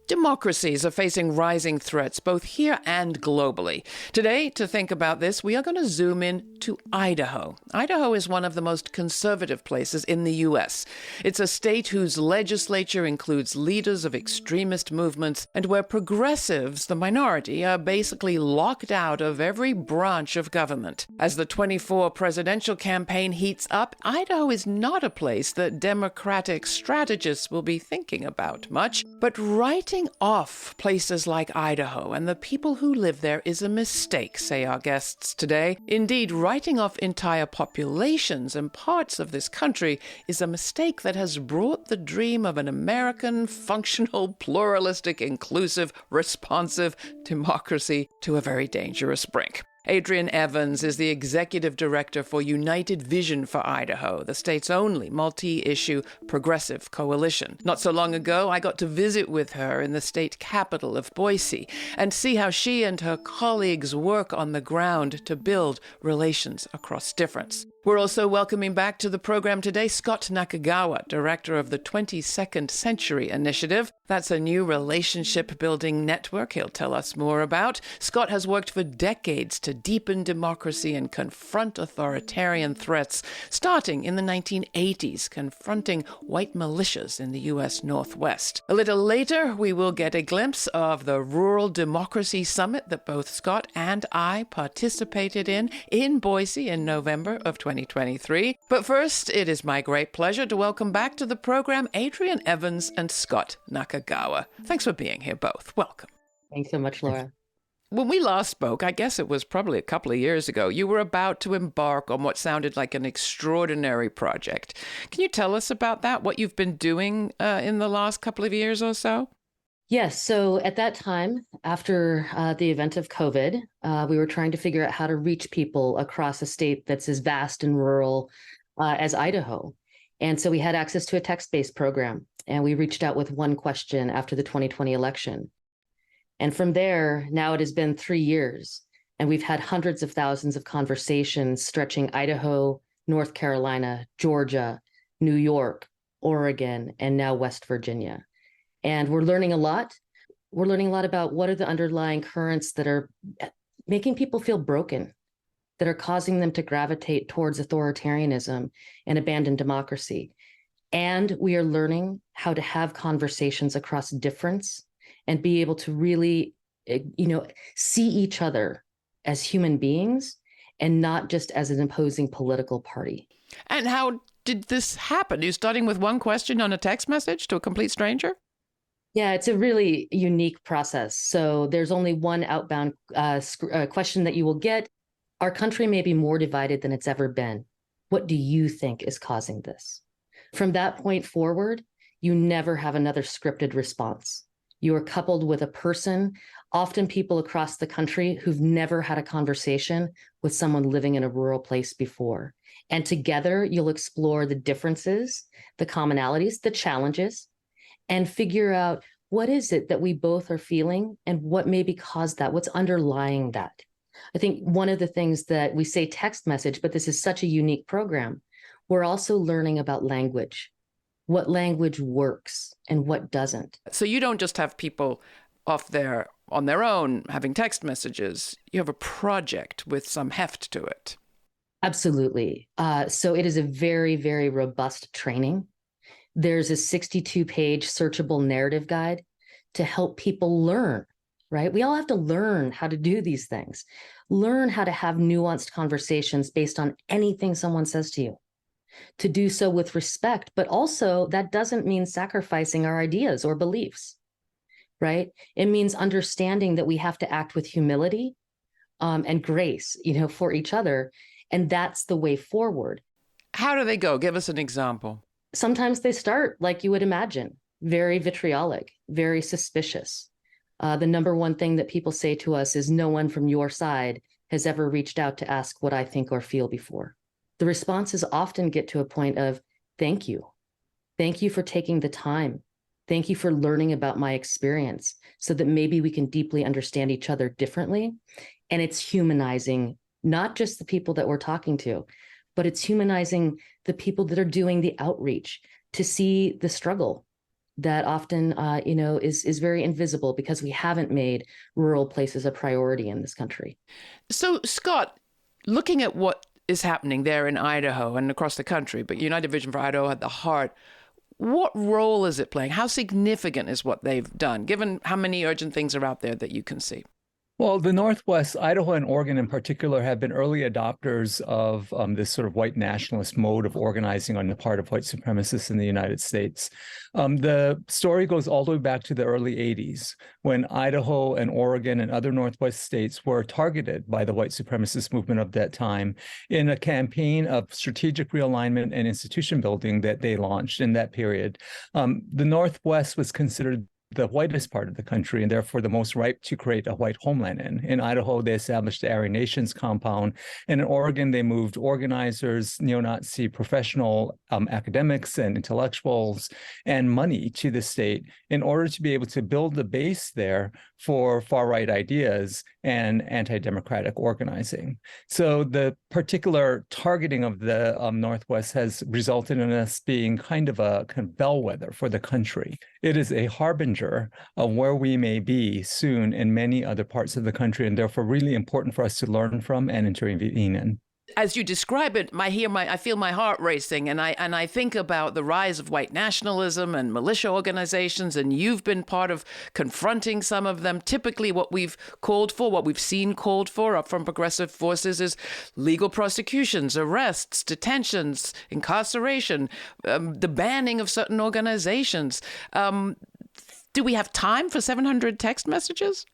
Democracies are facing rising threats, both here and globally. Today, to think about this, we are going to zoom in to Idaho. Idaho is one of the most conservative places in the U.S. It's a state whose legislature includes leaders of extremist movements and where progressives, the minority, are basically locked out of every branch of government. As the 24 presidential campaign heats up, Idaho is not a place that Democratic strategists will be thinking about much, but writing off places like Idaho and the people who live there is a mistake, say our guests today. Indeed, writing off entire populations and parts of this country is a mistake that has brought the dream of an American, functional, pluralistic, inclusive, responsive democracy to a very dangerous brink. Adrienne Evans is the executive director for United Vision for Idaho, the state's only multi-issue progressive coalition. Not so long ago, I got to visit with her in the state capital of Boise and see how she and her colleagues work on the ground to build relations across difference. We're also welcoming back to the program today Scot Nakagawa, director of the 22nd Century Initiative. That's a new relationship-building network he'll tell us more about. Scot has worked for decades to deepen democracy and confront authoritarian threats, starting in the 1980s, confronting white militias in the U.S. Northwest. A little later, we will get a glimpse of the Rural Democracy Summit that both Scot and I participated in Boise in November of 2023. But first, it is my great pleasure to welcome back to the program Adrienne Evans and Scot Nakagawa. Thanks for being here both. Welcome. Thanks so much, Laura. When we last spoke, I guess it was probably a couple of years ago, you were about to embark on what sounded like an extraordinary project. Can you tell us about that, what you've been doing in the last couple of years or so? Yes. So at that time, after the event of COVID, we were trying to figure out how to reach people across a state that's as vast and rural as Idaho. And so we had access to a text-based program, and we reached out with one question after the 2020 election. And from there, now it has been 3 years, and we've had hundreds of thousands of conversations stretching Idaho, North Carolina, Georgia, New York, Oregon, and now West Virginia. And we're learning a lot. We're learning a lot about what are the underlying currents that are making people feel broken, that are causing them to gravitate towards authoritarianism and abandon democracy. And we are learning how to have conversations across difference and be able to really, see each other as human beings and not just as an opposing political party. And how did this happen? You're starting with one question on a text message to a complete stranger? Yeah, it's a really unique process. So there's only one outbound question that you will get. Our country may be more divided than it's ever been. What do you think is causing this? From that point forward, you never have another scripted response. You are coupled with a person, often people across the country who've never had a conversation with someone living in a rural place before. And together, you'll explore the differences, the commonalities, the challenges, and figure out what is it that we both are feeling and what maybe caused that, what's underlying that. I think one of the things that we say text message, but this is such a unique program, we're also learning about language, what language works and what doesn't. So you don't just have people off there on their own having text messages. You have a project with some heft to it. Absolutely. So it is a very, very robust training. There's a 62-page searchable narrative guide to help people learn, right? We all have to learn how to do these things, learn how to have nuanced conversations based on anything someone says to you, to do so with respect, but also that doesn't mean sacrificing our ideas or beliefs, right? It means understanding that we have to act with humility, and grace, for each other. And that's the way forward. How do they go? Give us an example. Sometimes they start like you would imagine, very vitriolic, very suspicious. The number one thing that people say to us is, no one from your side has ever reached out to ask what I think or feel before. The responses often get to a point of, thank you. Thank you for taking the time. Thank you for learning about my experience so that maybe we can deeply understand each other differently. And it's humanizing, not just the people that we're talking to, but it's humanizing the people that are doing the outreach to see the struggle that often, is very invisible because we haven't made rural places a priority in this country. So, Scot, looking at what is happening there in Idaho and across the country, but United Vision for Idaho at the heart, what role is it playing? How significant is what they've done, given how many urgent things are out there that you can see? Well, the Northwest, Idaho and Oregon in particular, have been early adopters of this sort of white nationalist mode of organizing on the part of white supremacists in the United States. The story goes all the way back to the early 80s, when Idaho and Oregon and other Northwest states were targeted by the white supremacist movement of that time in a campaign of strategic realignment and institution building that they launched in that period. The Northwest was considered the whitest part of the country, and therefore the most ripe to create a white homeland in. In Idaho, they established the Aryan Nations compound, and in Oregon, they moved organizers, neo-Nazi professional academics and intellectuals, and money to the state in order to be able to build the base there for far-right ideas and anti-democratic organizing. So the particular targeting of the Northwest has resulted in us being kind of a bellwether for the country. It is a harbinger of where we may be soon in many other parts of the country, and therefore really important for us to learn from and intervene in. As you describe it, I feel my heart racing, and I think about the rise of white nationalism and militia organizations, and you've been part of confronting some of them. Typically, what we've seen called for up from progressive forces is legal prosecutions, arrests, detentions, incarceration, the banning of certain organizations. Do we have time for 700 text messages?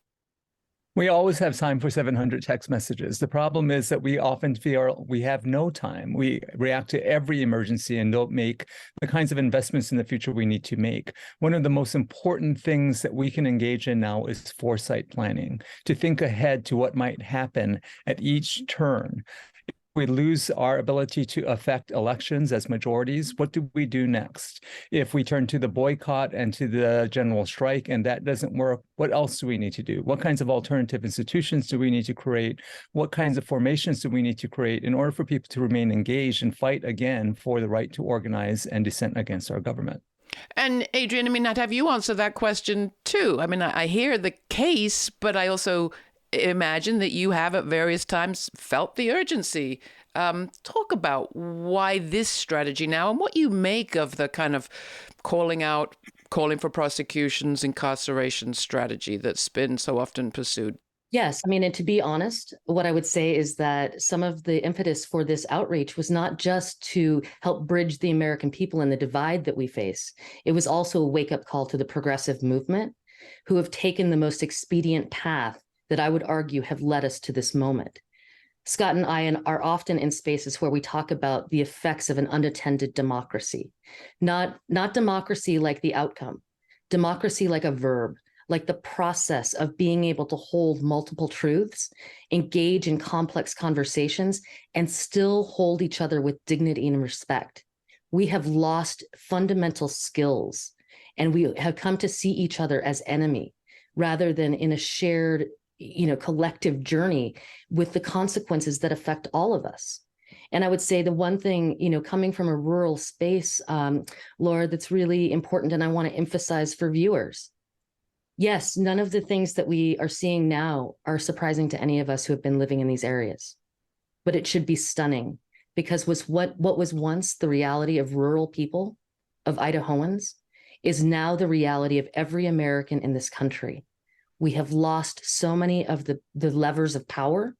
We always have time for 700 text messages. The problem is that we often feel we have no time. We react to every emergency and don't make the kinds of investments in the future we need to make. One of the most important things that we can engage in now is foresight planning, to think ahead to what might happen at each turn. We lose our ability to affect elections as majorities. What do we do next? If we turn to the boycott and to the general strike and that doesn't work, what else do we need to do? What kinds of alternative institutions do we need to create? What kinds of formations do we need to create in order for people to remain engaged and fight again for the right to organize and dissent against our government? And Adrienne, I'd have you answer that question too. I hear the case, but I also imagine that you have at various times felt the urgency. Talk about why this strategy now and what you make of the kind of calling for prosecutions, incarceration strategy that's been so often pursued. Yes. And to be honest, what I would say is that some of the impetus for this outreach was not just to help bridge the American people and the divide that we face. It was also a wake-up call to the progressive movement, who have taken the most expedient path that I would argue have led us to this moment. Scott and I are often in spaces where we talk about the effects of an unattended democracy, not democracy like the outcome, democracy like a verb, like the process of being able to hold multiple truths, engage in complex conversations, and still hold each other with dignity and respect. We have lost fundamental skills, and we have come to see each other as enemy rather than in a shared collective journey with the consequences that affect all of us. And I would say the one thing, coming from a rural space, Laura, that's really important, and I want to emphasize for viewers. Yes, none of the things that we are seeing now are surprising to any of us who have been living in these areas, but it should be stunning, because what was once the reality of rural people, of Idahoans, is now the reality of every American in this country. We have lost so many of the levers of power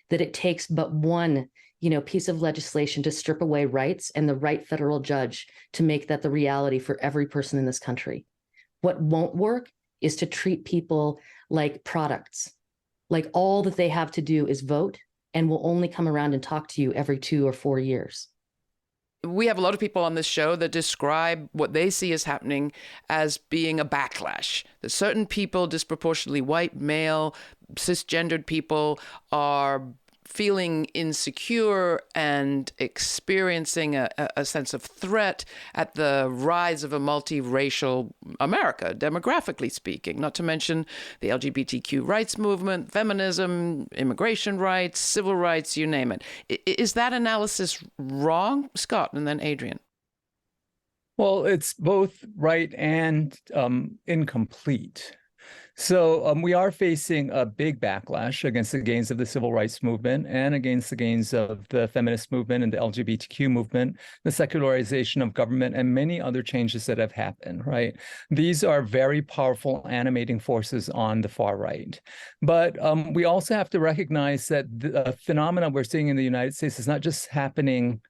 that it takes but one, piece of legislation to strip away rights and the right federal judge to make that the reality for every person in this country. What won't work is to treat people like products, Like all that they have to do is vote and will only come around and talk to you every 2 or 4 years. We have a lot of people on this show that describe what they see as happening as being a backlash. That certain people, disproportionately white, male, cisgendered people, are feeling insecure and experiencing a sense of threat at the rise of a multiracial America, demographically speaking, not to mention the LGBTQ rights movement, feminism, immigration rights, civil rights, you name it. Is that analysis wrong? Scott, and then Adrienne. Well, it's both right and incomplete. So we are facing a big backlash against the gains of the civil rights movement and against the gains of the feminist movement and the LGBTQ movement, the secularization of government, and many other changes that have happened, right? These are very powerful animating forces on the far right. But we also have to recognize that the phenomena we're seeing in the United States is not just happening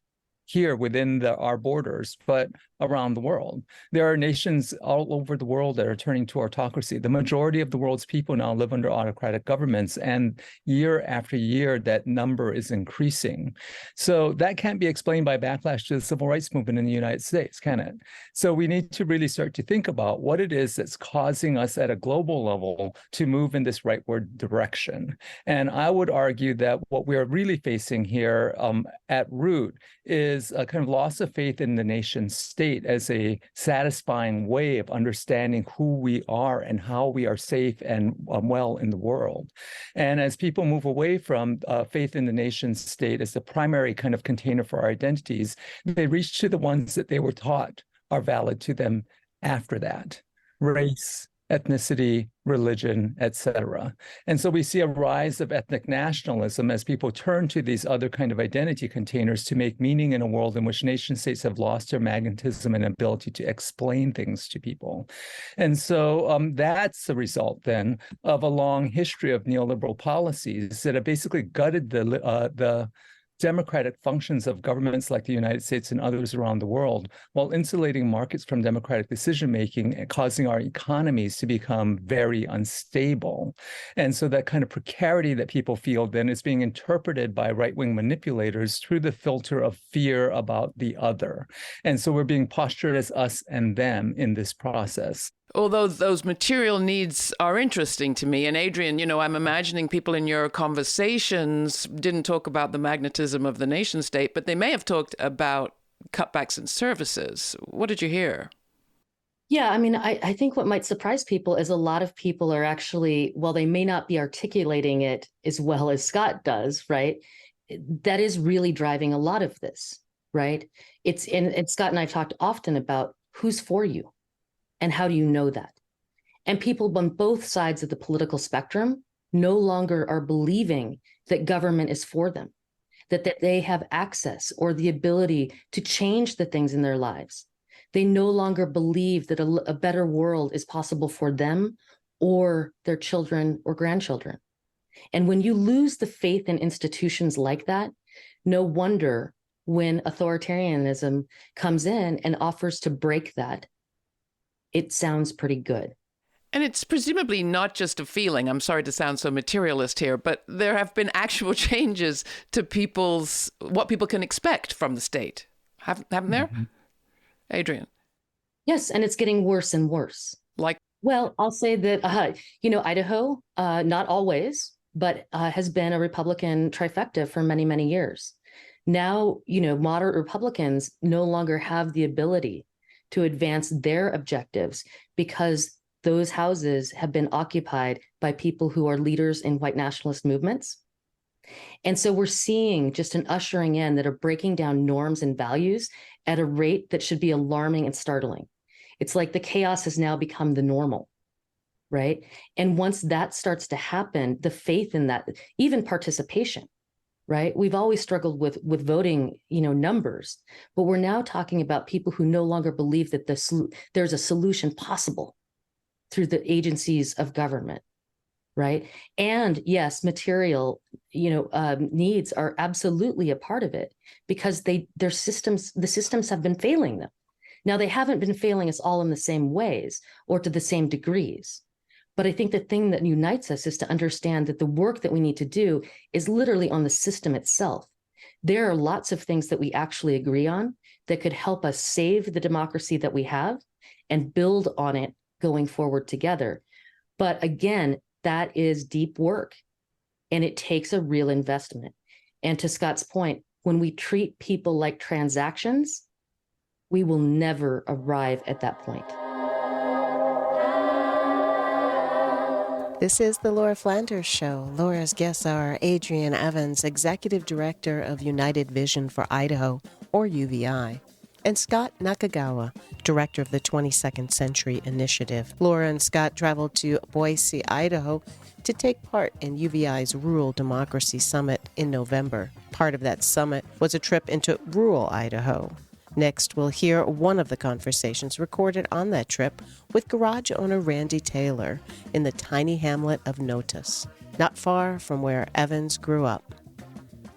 here within our borders, but around the world. There are nations all over the world that are turning to autocracy. The majority of the world's people now live under autocratic governments, and year after year, that number is increasing. So that can't be explained by backlash to the civil rights movement in the United States, can it? So we need to really start to think about what it is that's causing us at a global level to move in this rightward direction. And I would argue that what we're really facing here at root is a kind of loss of faith in the nation state as a satisfying way of understanding who we are and how we are safe and well in the world. And as people move away from faith in the nation state as the primary kind of container for our identities, they reach to the ones that they were taught are valid to them after that: race, ethnicity, religion, etc. And so we see a rise of ethnic nationalism as people turn to these other kind of identity containers to make meaning in a world in which nation states have lost their magnetism and ability to explain things to people. And so that's the result then of a long history of neoliberal policies that have basically gutted the democratic functions of governments like the United States and others around the world, while insulating markets from democratic decision-making and causing our economies to become very unstable. And so that kind of precarity that people feel then is being interpreted by right-wing manipulators through the filter of fear about the other. And so we're being postured as us and them in this process. Although those material needs are interesting to me. And Adrienne, I'm imagining people in your conversations didn't talk about the magnetism of the nation state, but they may have talked about cutbacks in services. What did you hear? Yeah, I mean, I think what might surprise people is a lot of people are actually, while they may not be articulating it as well as Scott does, right? That is really driving a lot of this, right? And Scott and I have talked often about who's for you. And how do you know that? And people on both sides of the political spectrum no longer are believing that government is for them, that they have access or the ability to change the things in their lives. They no longer believe that a better world is possible for them or their children or grandchildren. And when you lose the faith in institutions like that, no wonder when authoritarianism comes in and offers to break that, it sounds pretty good. And it's presumably not just a feeling. I'm sorry to sound so materialist here, but there have been actual changes to what people can expect from the state. Haven't there? Mm-hmm. Adrienne? Yes, and it's getting worse and worse. Well, I'll say that, Idaho, not always, but has been a Republican trifecta for many, many years. Now, moderate Republicans no longer have the ability to advance their objectives because those houses have been occupied by people who are leaders in white nationalist movements. And so we're seeing just an ushering in that are breaking down norms and values at a rate that should be alarming and startling. It's like the chaos has now become the normal, right? And once that starts to happen, the faith in that, even participation, right? We've always struggled with voting, numbers, but we're now talking about people who no longer believe that there's a solution possible through the agencies of government, right? And yes, material, needs are absolutely a part of it because the systems have been failing them. Now, they haven't been failing us all in the same ways or to the same degrees, But I think the thing that unites us is to understand that the work that we need to do is literally on the system itself. There are lots of things that we actually agree on that could help us save the democracy that we have and build on it going forward together. But again, that is deep work and it takes a real investment. And to Scot's point, when we treat people like transactions, we will never arrive at that point. This is the Laura Flanders Show. Laura's guests are Adrienne Evans, Executive Director of United Vision for Idaho, or UVI, and Scot Nakagawa, Director of the 22nd Century Initiative. Laura and Scot traveled to Boise, Idaho, to take part in UVI's Rural Democracy Summit in November. Part of that summit was a trip into rural Idaho. Next, we'll hear one of the conversations recorded on that trip with garage owner Randy Taylor in the tiny hamlet of Notus, not far from where Evans grew up.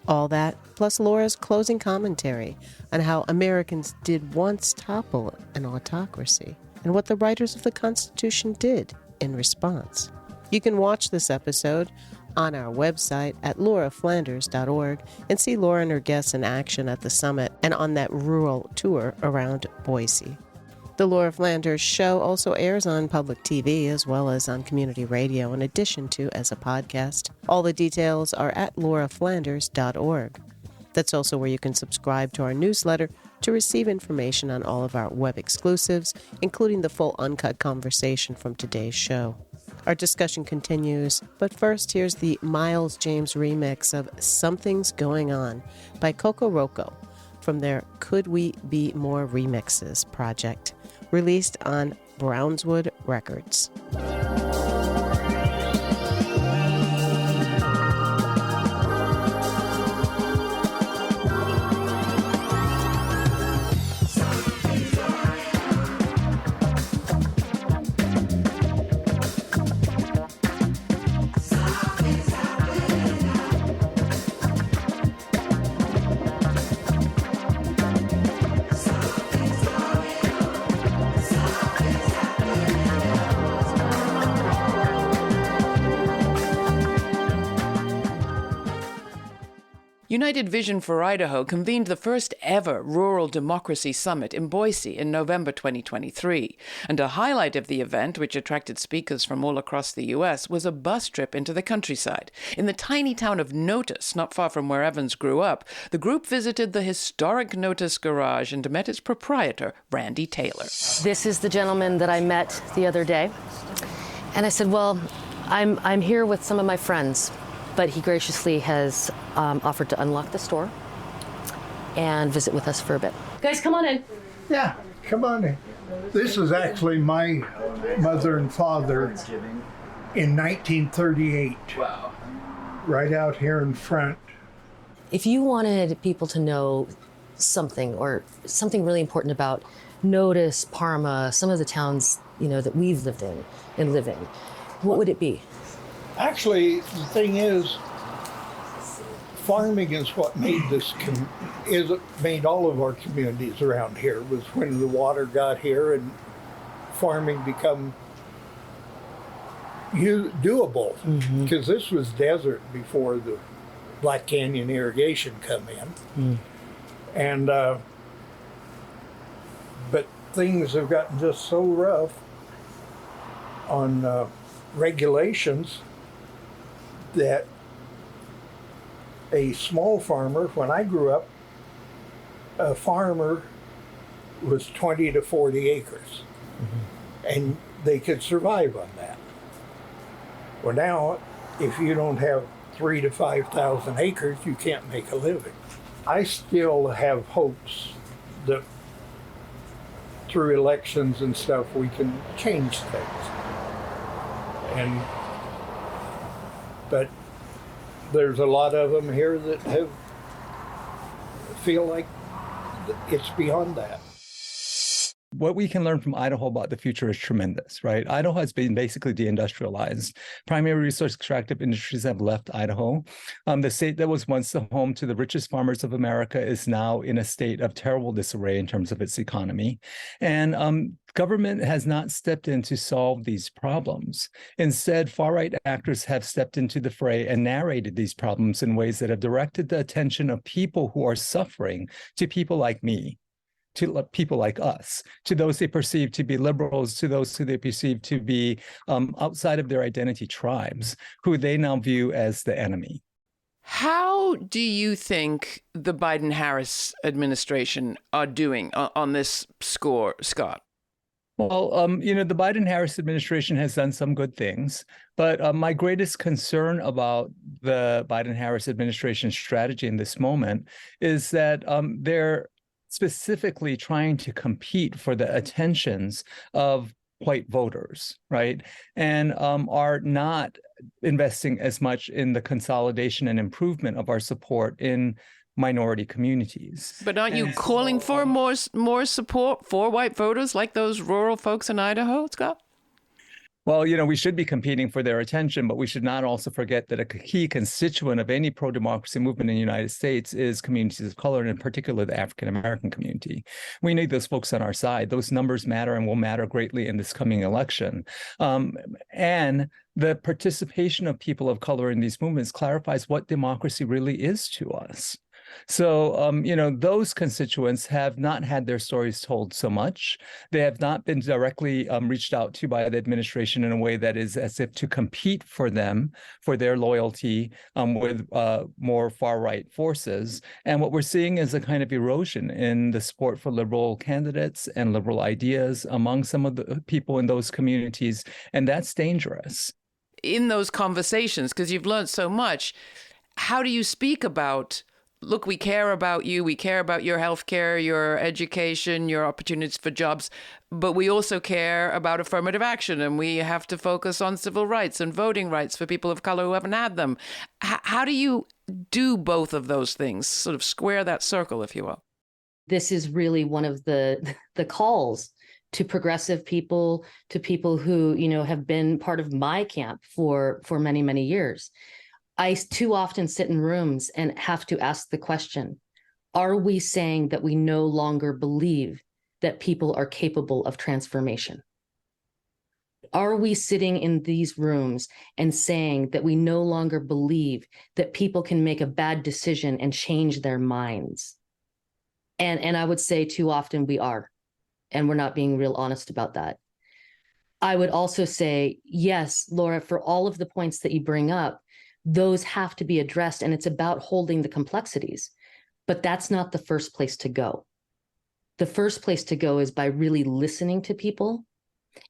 All that, plus Laura's closing commentary on how Americans did once topple an autocracy and what the writers of the Constitution did in response. You can watch this episode on our website at lauraflanders.org and see Laura and her guests in action at the summit and on that rural tour around Boise. The Laura Flanders Show also airs on public TV as well as on community radio, in addition to as a podcast. All the details are at lauraflanders.org. That's also where you can subscribe to our newsletter to receive information on all of our web exclusives, including the full uncut conversation from today's show. Our discussion continues, but first here's the Miles James remix of Something's Going On by Coco Roco from their Could We Be More Remixes project, released on Brownswood Records. United Vision for Idaho convened the first ever Rural Democracy Summit in Boise in November 2023. And a highlight of the event, which attracted speakers from all across the U.S., was a bus trip into the countryside. In the tiny town of Notus, not far from where Evans grew up, the group visited the historic Notus garage and met its proprietor, Randy Taylor. This is the gentleman that I met the other day. And I said, well, I'm here with some of my friends. But he graciously has offered to unlock the store and visit with us for a bit. Guys, come on in. Yeah, come on in. This is actually my mother and father in 1938. Wow. Right out here in front. If you wanted people to know something or something really important about Notus, Parma, some of the towns, that we've lived in and live in, what would it be? Actually, the thing is, farming is what made made all of our communities around here. It was when the water got here and farming become doable. Because this was desert before the Black Canyon irrigation come in. And but things have gotten just so rough on regulations that a small farmer, when I grew up, a farmer was 20 to 40 acres. And they could survive on that. Well, now, if you don't have 3,000 to 5,000 acres, you can't make a living. I still have hopes that through elections and stuff, we can change things. But there's a lot of them here that feel like it's beyond that. What we can learn from Idaho about the future is tremendous, right? Idaho has been basically deindustrialized. Primary resource extractive industries have left Idaho. The state that was once the home to the richest farmers of America is now in a state of terrible disarray in terms of its economy. And government has not stepped in to solve these problems. Instead, far-right actors have stepped into the fray and narrated these problems in ways that have directed the attention of people who are suffering to people like me, to people like us, to those they perceive to be liberals, to those who they perceive to be outside of their identity tribes, who they now view as the enemy. How do you think the Biden-Harris administration are doing on this score, Scott? Well, the Biden-Harris administration has done some good things, but my greatest concern about the Biden-Harris administration strategy in this moment is that they're specifically trying to compete for the attentions of white voters, right? And are not investing as much in the consolidation and improvement of our support in minority communities. But aren't you calling for more support for white voters like those rural folks in Idaho, Scott? Well, we should be competing for their attention, but we should not also forget that a key constituent of any pro-democracy movement in the United States is communities of color, and in particular, the African-American community. We need those folks on our side. Those numbers matter and will matter greatly in this coming election. And the participation of people of color in these movements clarifies what democracy really is to us. So, those constituents have not had their stories told so much. They have not been directly reached out to by the administration in a way that is as if to compete for them, for their loyalty with more far-right forces. And what we're seeing is a kind of erosion in the support for liberal candidates and liberal ideas among some of the people in those communities. And that's dangerous. In those conversations, because you've learned so much, how do you speak about, look, we care about you, we care about your healthcare, your education, your opportunities for jobs, but we also care about affirmative action, and we have to focus on civil rights and voting rights for people of color who haven't had them. How do you do both of those things, sort of square that circle, if you will? This is really one of the calls to progressive people, to people who, have been part of my camp for many, many years. I too often sit in rooms and have to ask the question, are we saying that we no longer believe that people are capable of transformation? Are we sitting in these rooms and saying that we no longer believe that people can make a bad decision and change their minds? And I would say too often we are, and we're not being real honest about that. I would also say, yes, Laura, for all of the points that you bring up, those have to be addressed, and it's about holding the complexities. But that's not the first place to go. The first place to go is by really listening to people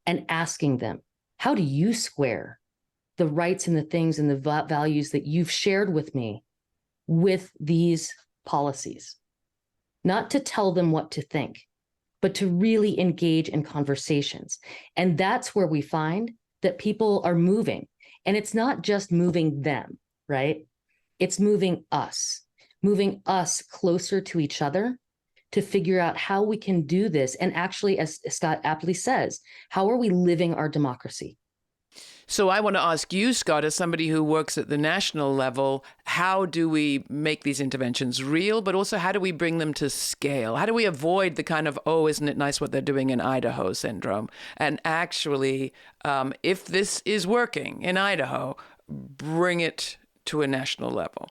and asking them, how do you square the rights and the things and the values that you've shared with me with these policies? Not to tell them what to think, but to really engage in conversations. And that's where we find that people are moving. And it's not just moving them, right? It's moving us closer to each other to figure out how we can do this. And actually, as Scott aptly says, how are we living our democracy? So I want to ask you, Scott, as somebody who works at the national level, how do we make these interventions real, but also how do we bring them to scale? How do we avoid the kind of, oh, isn't it nice what they're doing in Idaho syndrome? And actually, if this is working in Idaho, bring it to a national level?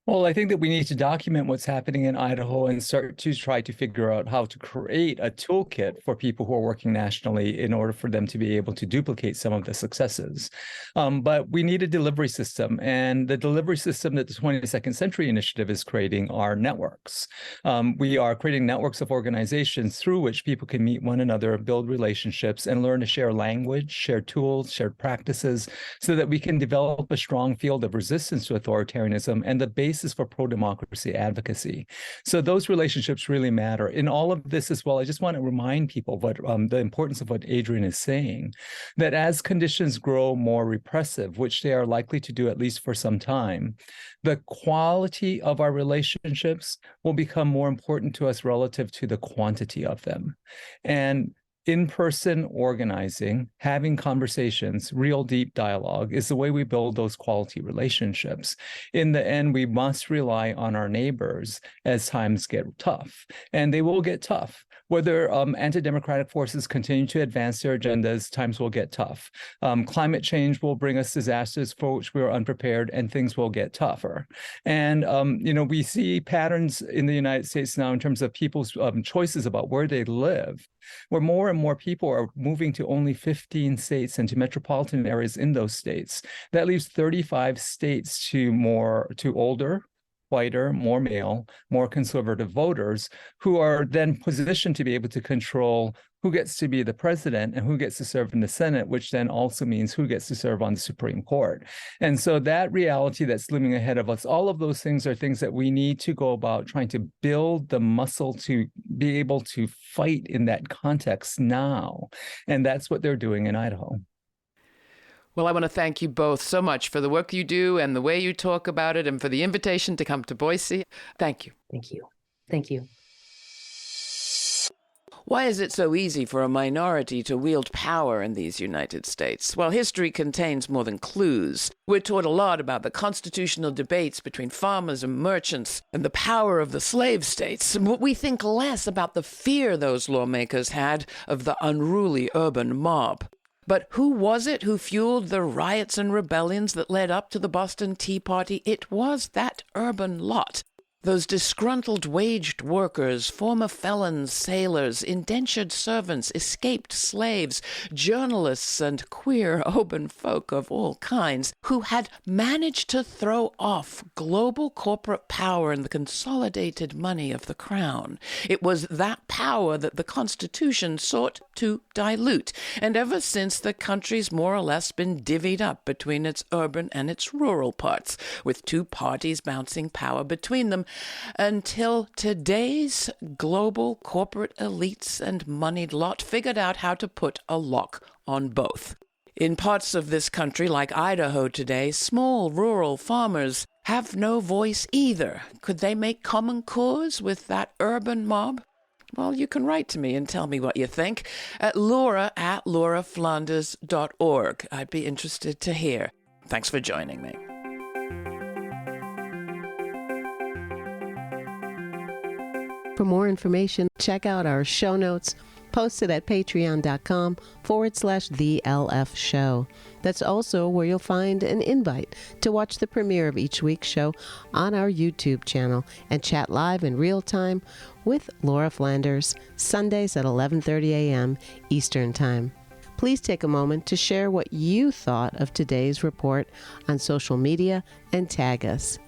Well, I think that we need to document what's happening in Idaho and start to try to figure out how to create a toolkit for people who are working nationally in order for them to be able to duplicate some of the successes. But we need a delivery system, and the delivery system that the 22nd Century Initiative is creating are networks. We are creating networks of organizations through which people can meet one another, build relationships, and learn to share language, share tools, share practices, so that we can develop a strong field of resistance to authoritarianism and the basis for pro-democracy advocacy. So those relationships really matter. In all of this as well, I just want to remind people what the importance of what Adrienne is saying, that as conditions grow more repressive, which they are likely to do at least for some time, the quality of our relationships will become more important to us relative to the quantity of them. And in-person organizing, having conversations, real deep dialogue is the way we build those quality relationships. In the end, we must rely on our neighbors as times get tough, and they will get tough. Whether anti-democratic forces continue to advance their agendas, times will get tough. Climate change will bring us disasters for which we are unprepared, and things will get tougher. And we see patterns in the United States now in terms of people's choices about where they live, where more and more people are moving to only 15 states and to metropolitan areas in those states. That leaves 35 states to older, whiter, more male, more conservative voters who are then positioned to be able to control who gets to be the president and who gets to serve in the Senate, which then also means who gets to serve on the Supreme Court. And so that reality that's looming ahead of us, all of those things are things that we need to go about trying to build the muscle to be able to fight in that context now. And that's what they're doing in Idaho. Well, I want to thank you both so much for the work you do and the way you talk about it and for the invitation to come to Boise. Thank you. Thank you. Thank you. Why is it so easy for a minority to wield power in these United States? Well, history contains more than clues. We're taught a lot about the constitutional debates between farmers and merchants and the power of the slave states. We think less about the fear those lawmakers had of the unruly urban mob. But who was it who fueled the riots and rebellions that led up to the Boston Tea Party? It was that urban lot. Those disgruntled waged workers, former felons, sailors, indentured servants, escaped slaves, journalists, and queer urban folk of all kinds who had managed to throw off global corporate power and the consolidated money of the crown. It was that power that the Constitution sought to dilute, and ever since the country's more or less been divvied up between its urban and its rural parts, with two parties bouncing power between them, until today's global corporate elites and moneyed lot figured out how to put a lock on both. In parts of this country, like Idaho today, small rural farmers have no voice either. Could they make common cause with that urban mob? Well, you can write to me and tell me what you think at laura@lauraflanders.org. I'd be interested to hear. Thanks for joining me. For more information, check out our show notes posted at patreon.com/TheLF Show. That's also where you'll find an invite to watch the premiere of each week's show on our YouTube channel and chat live in real time with Laura Flanders, Sundays at 11:30 a.m. Eastern Time. Please take a moment to share what you thought of today's report on social media and tag us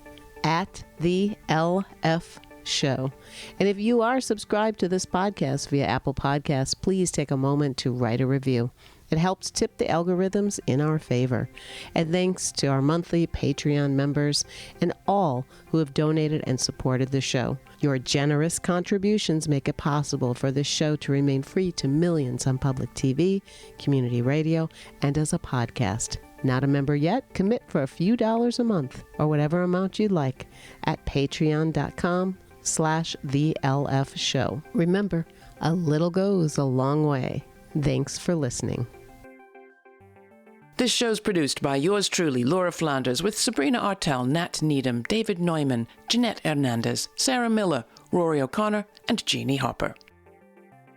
at TheLF Show. And if you are subscribed to this podcast via Apple Podcasts, please take a moment to write a review. It helps tip the algorithms in our favor. And thanks to our monthly Patreon members and all who have donated and supported the show. Your generous contributions make it possible for this show to remain free to millions on public TV, community radio, and as a podcast. Not a member yet? Commit for a few dollars a month or whatever amount you'd like at patreon.com/TheLF Show. Remember, a little goes a long way. Thanks for listening. This show's produced by yours truly, Laura Flanders, with Sabrina Artel, Nat Needham, David Neumann, Jeanette Hernandez, Sarah Miller, Rory O'Connor, and Jeannie Hopper.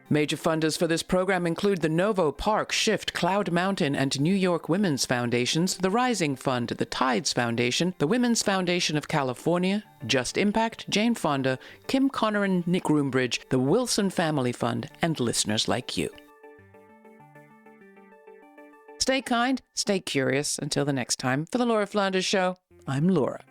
Major funders for this program include the Novo Park, Shift, Cloud Mountain, and New York Women's Foundations, the Rising Fund, the Tides Foundation, the Women's Foundation of California, Just Impact, Jane Fonda, Kim Connor and Nick Groombridge, the Wilson Family Fund, and listeners like you. Stay kind, stay curious. Until the next time, for the Laura Flanders Show, I'm Laura.